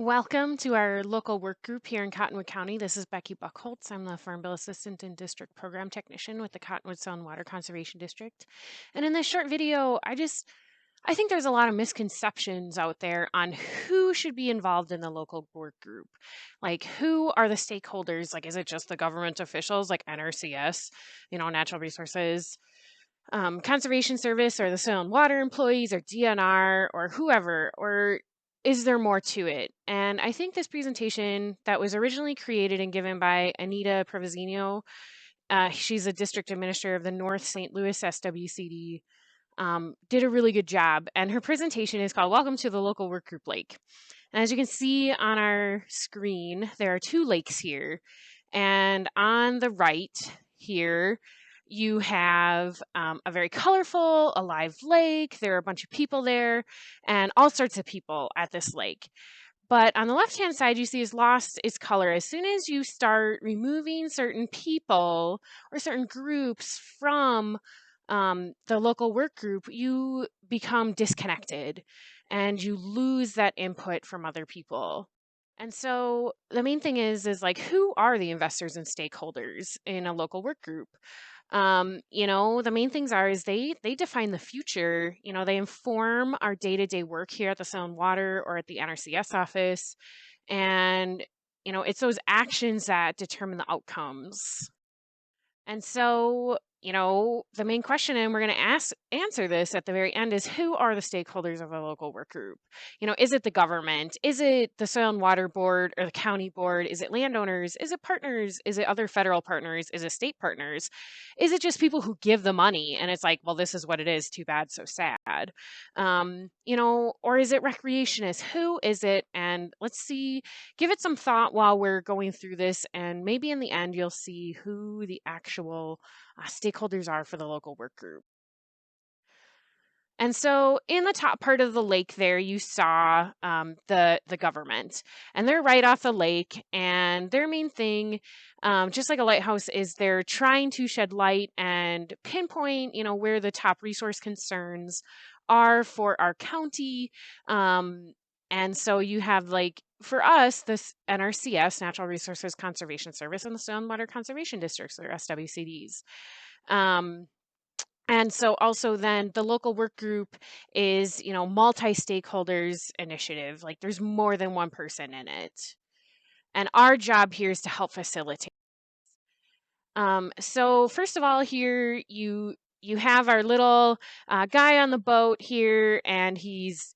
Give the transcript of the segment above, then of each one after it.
Welcome to our local work group here in Cottonwood County. This is Becky Buckholtz. I'm the Farm Bill Assistant and District Program Technician with the Cottonwood Sound Water Conservation District. And in this short video, I think there's a lot of misconceptions out there on who should be involved in the local work group. Like, who are the stakeholders? Like, is it just the government officials like NRCS, Natural Resources, Conservation Service, or the Soil and Water employees, or DNR, or whoever? Or is there more to it? And I think this presentation that was originally created and given by Anita Provizino, she's a district administrator of the North St. Louis SWCD, did a really good job. And her presentation is called Welcome to the Local Work Group Lake. And as you can see on our screen, there are two lakes here. And on the right here, you have a very colorful, alive lake. There are a bunch of people there and all sorts of people at this lake. But on the left-hand side, you see it's lost its color. As soon as you start removing certain people or certain groups from the local work group, you become disconnected and you lose that input from other people. And so the main thing is like, who are the investors and stakeholders in a local work group? The main things is they define the future. They inform our day-to-day work here at the Sound Water or at the NRCS office. And, it's those actions that determine the outcomes. And so, the main question, and we're going to answer this at the very end, is who are the stakeholders of a local work group? Is it the government? Is it the Soil and Water Board or the county board? Is it landowners? Is it partners? Is it other federal partners? Is it state partners? Is it just people who give the money? And it's like, well, this is what it is. Too bad, so sad. Or is it recreationists? Who is it? And let's see, give it some thought while we're going through this. And maybe in the end, you'll see who the actual stakeholders are for the local work group. And so in the top part of the lake there, you saw the government, and they're right off the lake. And their main thing, just like a lighthouse, is they're trying to shed light and pinpoint, where the top resource concerns are for our county. And so you have, like, for us, this NRCS, Natural Resources Conservation Service, and the Soil and Water Conservation Districts, or SWCDs. And so also then the local work group is, multi-stakeholders initiative. Like, there's more than one person in it. And our job here is to help facilitate. So first of all, here you have our little guy on the boat here, and he's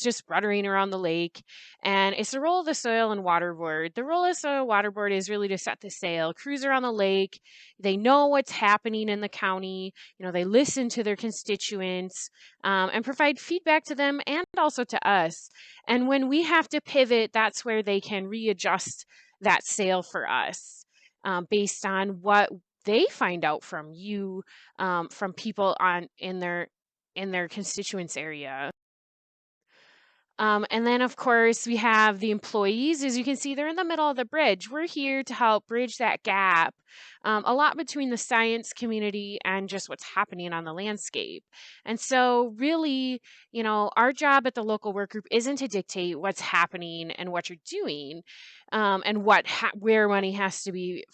just ruddering around the lake. And it's the role of the Soil and Water Board. The role of the Soil and Water Board is really to set the sail, cruise around the lake. They know what's happening in the county. They listen to their constituents and provide feedback to them and also to us. And when we have to pivot, that's where they can readjust that sail for us based on what they find out from you, from people in their constituents area. And then, of course, we have the employees. As you can see, they're in the middle of the bridge. We're here to help bridge that gap, a lot between the science community and just what's happening on the landscape. And so really, our job at the local work group isn't to dictate what's happening and what you're doing, and where money has to be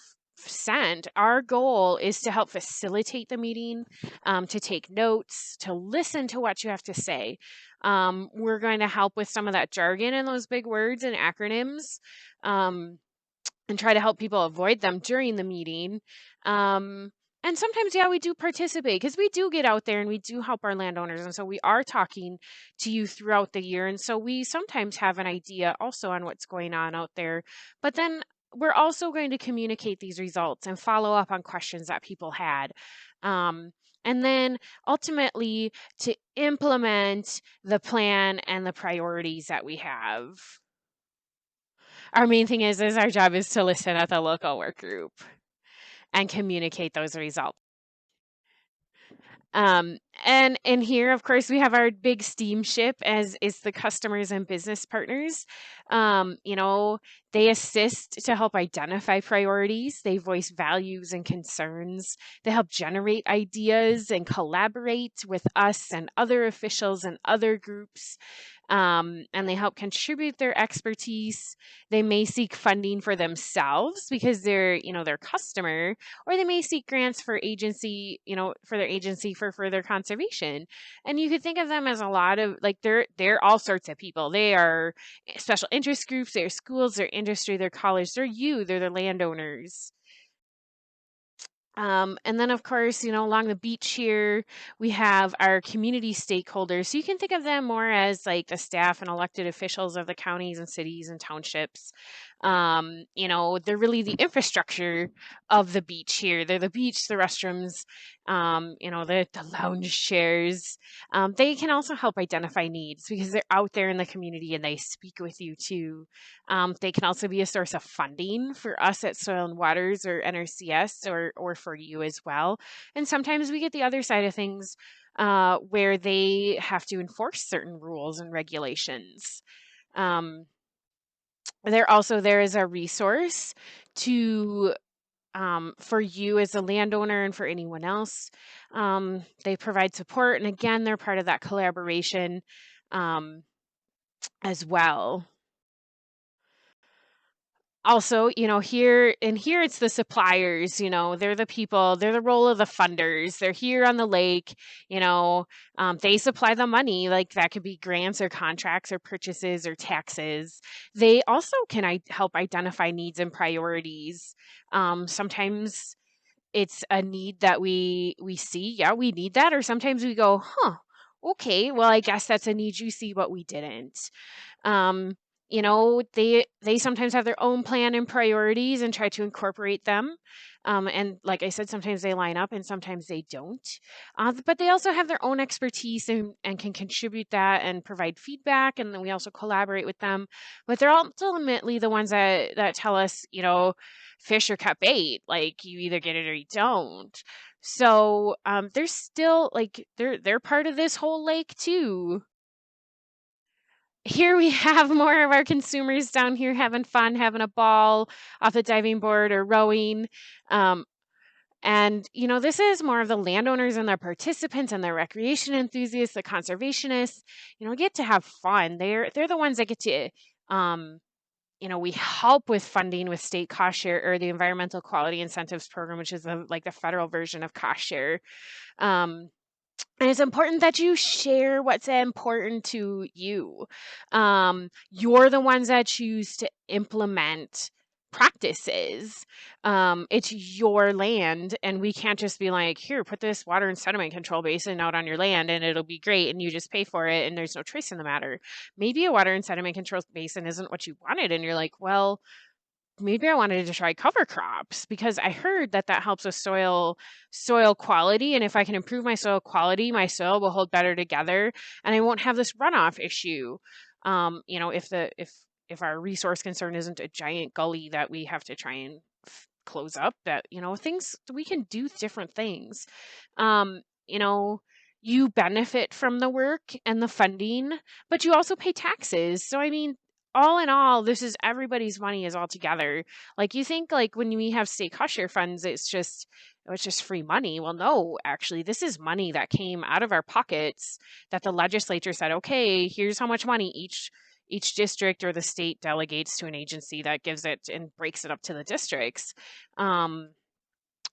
sent. Our goal is to help facilitate the meeting, to take notes, to listen to what you have to say. We're going to help with some of that jargon and those big words and acronyms, and try to help people avoid them during the meeting. And sometimes, we do participate because we do get out there and we do help our landowners. And so we are talking to you throughout the year. And so we sometimes have an idea also on what's going on out there. But then we're also going to communicate these results and follow up on questions that people had. And then ultimately to implement the plan and the priorities that we have. Our main thing is our job is to listen at the local work group and communicate those results. And here, of course, we have our big steamship as is the customers and business partners. You know, they assist to help identify priorities. They voice values and concerns. They help generate ideas and collaborate with us and other officials and other groups. And they help contribute their expertise. They may seek funding for themselves because they're, their customer, or they may seek grants for agency, for their agency for further conservation. And you could think of them as a lot of like they're all sorts of people. They are special interest groups, they're schools, they're industry, they're college, they're the landowners. And then, of course, along the beach here, we have our community stakeholders. So you can think of them more as like the staff and elected officials of the counties and cities and townships. They're really the infrastructure of the beach here. They're the beach, the restrooms, the lounge chairs. They can also help identify needs because they're out there in the community and they speak with you too. They can also be a source of funding for us at Soil and Waters or NRCS or for you as well. And sometimes we get the other side of things where they have to enforce certain rules and regulations. Um, they're also there as a resource to for you as a landowner and for anyone else. They provide support, and again, they're part of that collaboration um, as well. Also, here it's the suppliers, they're the people, they're the role of the funders. They're here on the lake, they supply the money, like that could be grants or contracts or purchases or taxes. They also can help identify needs and priorities. Sometimes it's a need that we see, yeah, we need that, or sometimes we go, huh, okay, well, I guess that's a need you see, but we didn't. um, they sometimes have their own plan and priorities and try to incorporate them. And like I said, sometimes they line up and sometimes they don't. But they also have their own expertise and can contribute that and provide feedback. And then we also collaborate with them. But they're ultimately the ones that tell us, fish or cut bait. Like you either get it or you don't. So they're still like they're part of this whole lake too. Here we have more of our consumers down here having fun, having a ball off the diving board or rowing. Um, and, this is more of the landowners and their participants and their recreation enthusiasts, the conservationists, get to have fun. They're the ones that get to, um, we help with funding with state cost share or the environmental quality incentives program, which is like the federal version of cost share. Um, and it's important that you share what's important to you. You're the ones that choose to implement practices. It's your land, and we can't just be like, here, put this water and sediment control basin out on your land, and it'll be great, and you just pay for it, and there's no choice in the matter. Maybe a water and sediment control basin isn't what you wanted, and you're like, well, maybe I wanted to try cover crops because I heard that helps with soil quality, and if I can improve my soil quality, my soil will hold better together, and I won't have this runoff issue. If our resource concern isn't a giant gully that we have to try and close up, that things we can do different things. Um, you know, you benefit from the work and the funding, but you also pay taxes. So I mean, all in all, this is everybody's money is all together. Like you think like when we have state cost share funds, it's just free money. Well, no, actually, this is money that came out of our pockets that the legislature said, okay, here's how much money each district or the state delegates to an agency that gives it and breaks it up to the districts. Um,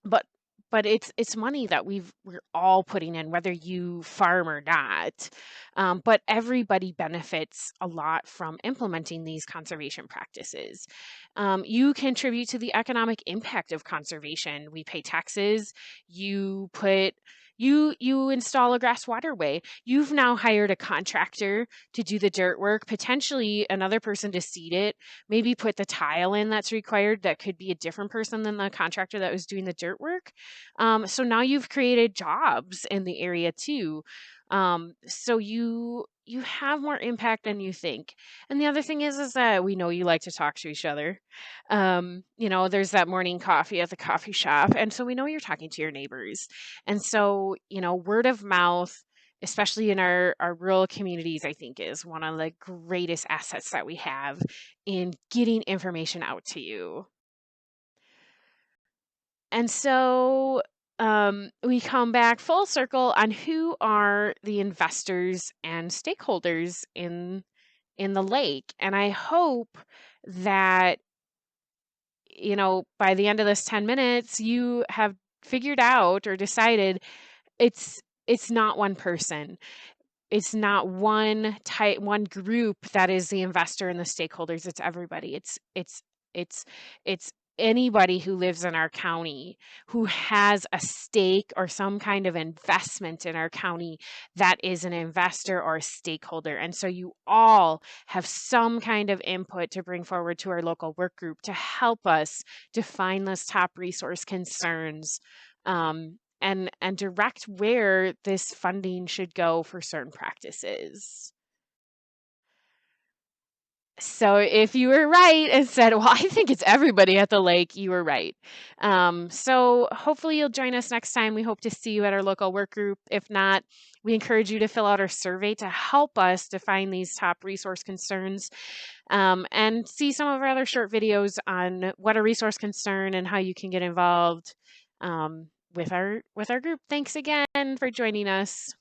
but but it's money that we're all putting in, whether you farm or not. But everybody benefits a lot from implementing these conservation practices. You contribute to the economic impact of conservation. We pay taxes. You install a grass waterway. You've now hired a contractor to do the dirt work, potentially another person to seed it, maybe put the tile in that's required. That could be a different person than the contractor that was doing the dirt work. So now you've created jobs in the area too. So you have more impact than you think. And the other thing is that we know you like to talk to each other. There's that morning coffee at the coffee shop, and so we know you're talking to your neighbors. And so, word of mouth, especially in our rural communities, I think is one of the greatest assets that we have in getting information out to you. And so we come back full circle on who are the investors and stakeholders in the lake. And I hope that, by the end of this 10 minutes, you have figured out or decided it's not one person. It's not one group that is the investor and the stakeholders. It's everybody. It's anybody who lives in our county who has a stake or some kind of investment in our county that is an investor or a stakeholder. And so you all have some kind of input to bring forward to our local work group to help us define those top resource concerns, and direct where this funding should go for certain practices. So if you were right and said, well, I think it's everybody at the lake, you were right. So hopefully you'll join us next time. We hope to see you at our local work group. If not, we encourage you to fill out our survey to help us define these top resource concerns, and see some of our other short videos on what a resource concern and how you can get involved with our group. Thanks again for joining us.